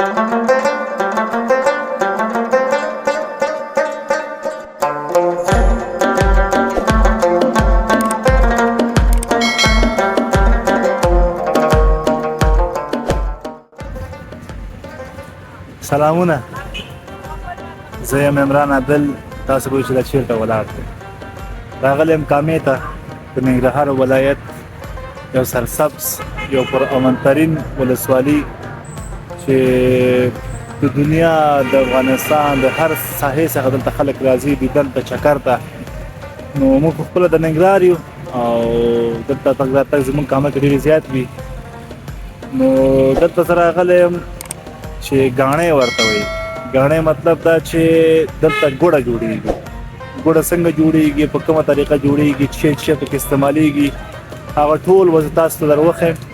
سلامونه. زه یم عمران عادل. تاسو به چې دا چیرته ولاړ دی. راغلی یم کامې ته د ننګرهار ولایت یو سرسبز یو پرامن ولسوالي چې د دنیا د افغانستان د هر ساحې څخه دلته خلک راځي دیدن ته چکر ته. نو موږ خپله د ننګرهار یو او دلته تګ راتګ زموږ کامه کې ډېرې زیات وي. نو دلته زه راغلی یم چې ګاڼې ورته وایي. ګاڼې مطلب دا چې دلته ګوړه جوړېږي. ګوړه څنګه جوړېږي، په کومه طریقه جوړېږي، چې پکې استعمالیږي، هغه ټول وضع تاسو ته در وښیم.